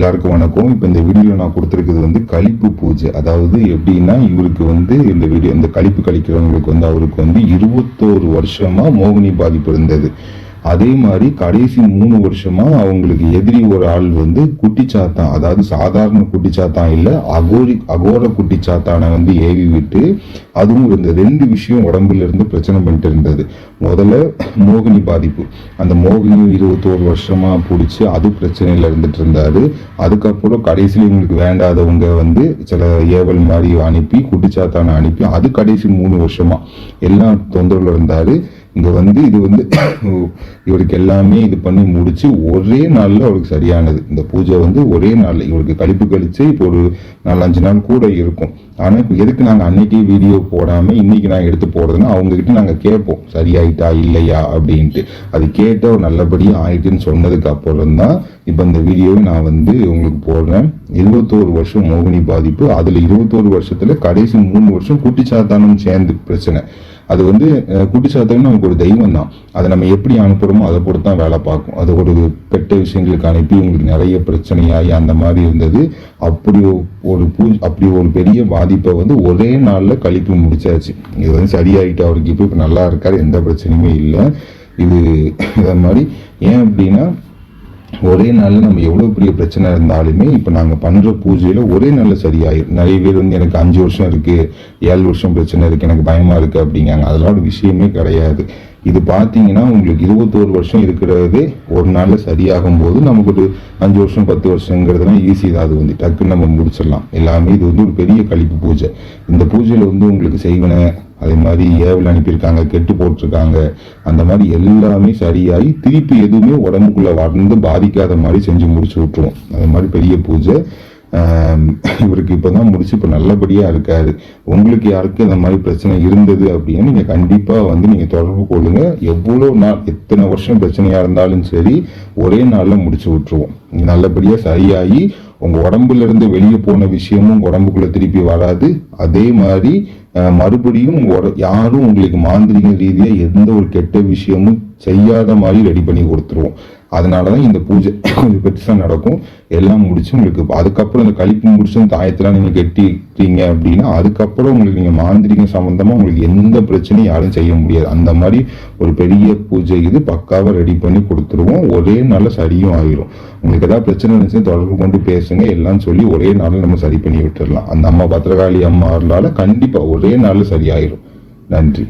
எல்லாருக்கும் வணக்கம். இப்போ இந்த வீடியோவில் நான் கொடுத்துருக்கிறது வந்து கழிப்பு பூஜை. அதாவது எப்படின்னா, இவருக்கு வந்து இந்த கழிப்பு கழிக்கிறவங்களுக்கு வந்து அவருக்கு வந்து 21 வருஷமா மோகினி பாதிப்பு இருந்தது. அதே மாதிரி கடைசி 3 வருஷமா அவங்களுக்கு எதிரி ஒரு ஆள் வந்து குட்டிச்சாத்தான், அதாவது சாதாரண குட்டிச்சாத்தான் இல்ல, அகோர குட்டிச்சாத்தானை வந்து ஏவி விட்டு அதுவும் இந்த 2 விஷயம் உடம்புல இருந்து பிரச்சனை பண்ணிட்டு இருந்தது. முதல்ல மோகினி பாதிப்பு, அந்த மோகினி 21 வருஷமா பிடிச்சி அது பிரச்சனையில இருந்துட்டு இருந்தாரு. அதுக்கப்புறம் கடைசியில் இவங்களுக்கு வேண்டாதவங்க வந்து சில ஏவல் மாதிரி அனுப்பி குட்டிச்சாத்தானை அனுப்பி அது கடைசி 3 வருஷமா எல்லா தொந்தரவுல இருந்தாரு. இங்க வந்து இது வந்து இவருக்கு எல்லாமே இது பண்ணி முடிச்சு ஒரே நாள்ல அவருக்கு சரியானது. இந்த பூஜை வந்து ஒரே நாள்ல இவருக்கு கழிப்பு கழிச்சு இப்போ ஒரு 4-5 நாள் கூட இருக்கும். ஆனா இப்போ எதுக்கு நாங்க அன்னைக்கு வீடியோ போடாம இன்னைக்கு நாங்க எடுத்து போடுறதுன்னா, அவங்க கிட்ட நாங்க கேட்போம் சரியாயிட்டா இல்லையா அப்படின்ட்டு. அது கேட்ட ஒரு நல்லபடியா ஆயிட்டுன்னு சொன்னதுக்கு அப்புறம் தான் இப்ப இந்த வீடியோவை நான் வந்து உங்களுக்கு போடுறேன். 21 வருஷம் மோகினி பாதிப்பு, அதுல 21 வருஷத்துல கடைசி 3 வருஷம் குட்டிச்சாத்தானும் சேர்ந்து பிரச்சனை. அது வந்து குட்டிச்சாத்தானும் நமக்கு ஒரு தெய்வம் தான். அதை நம்ம எப்படி அனுப்புறோமோ அதை பொறுத்து தான் வேலை பார்க்கும். அது ஒரு கெட்ட விஷயங்களுக்கு அனுப்பி உங்களுக்கு நிறைய பிரச்சனையாகி அந்த மாதிரி இருந்தது. அப்படி ஒரு பெரிய பாதிப்பை வந்து ஒரே நாள்ல கழிப்பு முடிச்சாச்சு. இது வந்து சரியாயிட்டு அவருக்கு இப்போ நல்லா இருக்காரு, எந்த பிரச்சனையுமே இல்லை. இது இதை மாதிரி ஏன் அப்படின்னா, ஒரே நாள்ல நம்ம எவ்வளவு பெரிய பிரச்சனை இருந்தாலுமே இப்ப நாங்க பண்ற பூஜையில ஒரே நாள்ல சரியாயிரும். நிறைய பேர் வந்து எனக்கு 5 வருஷம் இருக்கு, 7 வருஷம் பிரச்சனை இருக்கு, எனக்கு பயமா இருக்கு அப்படிங்காங்க. அதெல்லாம் ஒரு விஷயமே கிடையாது. இது பாத்தீங்கன்னா உங்களுக்கு 21 வருஷம் இருக்கிறது ஒரு நாள்ல சரியாகும் போது நமக்கு ஒரு 5 வருஷம் 10 வருஷங்கிறதுலாம் ஈஸி தான். அது வந்து டக்குன்னு நம்ம முடிச்சிடலாம் எல்லாமே. இது வந்து ஒரு பெரிய கழிப்பு பூஜை. இந்த பூஜையில வந்து உங்களுக்கு செய்வன அதே மாதிரி ஏவல் அனுப்பியிருக்காங்க, கெட்டு போட்டிருக்காங்க, அந்த மாதிரி எல்லாமே சரியாகி திருப்பி எதுவுமே உடம்புக்குள்ள வந்து பாதிக்காத மாதிரி செஞ்சு முடிச்சு விட்டுருவோம். அது மாதிரி பெரிய பூஜை. இவருக்கு இப்பதான் முடிச்சு இப்ப நல்லபடியா இருக்காரு. உங்களுக்கு யாருக்கு இந்த மாதிரி பிரச்சனை இருந்தது அப்படின்னு நீங்க கண்டிப்பா வந்து நீங்க தொடர்பு கொள்ளுங்க. எவ்வளவு நாள் எத்தனை வருஷம் பிரச்சனையா இருந்தாலும் சரி ஒரே நாள்ல முடிச்சு விட்டுருவோம். நல்லபடியா சரியாகி உங்க உடம்புல இருந்து வெளியே போன விஷயமும் உடம்புக்குள்ள திருப்பி வராது. அதே மாதிரி மறுபடியும் யாரும் உங்களுக்கு மாந்திரிக ரீதியா எந்த ஒரு கெட்ட விஷயமும் செய்யாத மாதிரி ரெடி பண்ணி கொடுத்துருவோம். அதனாலதான் இந்த பூஜை கொஞ்சம் பெருசா நடக்கும். எல்லாம் முடிச்சு உங்களுக்கு அதுக்கப்புறம் இந்த கழிப்பு முடிச்சு தாயத்தெல்லாம் நீங்க கெட்டிட்டீங்க அப்படின்னா அதுக்கப்புறம் உங்களுக்கு நீங்க மாந்திரிகம் சம்பந்தமா உங்களுக்கு எந்த பிரச்சனையும் யாரும் செய்ய முடியாது. அந்த மாதிரி ஒரு பெரிய பூஜை இது பக்காவா ரெடி பண்ணி கொடுத்துருவோம். ஒரே நாள்ல சரியும் ஆயிரும். உங்களுக்கு ஏதாவது பிரச்சனை இருந்துச்சுன்னா தொடர்பு கொண்டு பேசுங்க, எல்லாம் சொல்லி ஒரே நாள்ல நம்ம சரி பண்ணி விட்டுடலாம். அந்த அம்மா பத்திரகாளி அம்மா அருளால கண்டிப்பா ஒரே நாள்ல சரியாயிரும். நன்றி.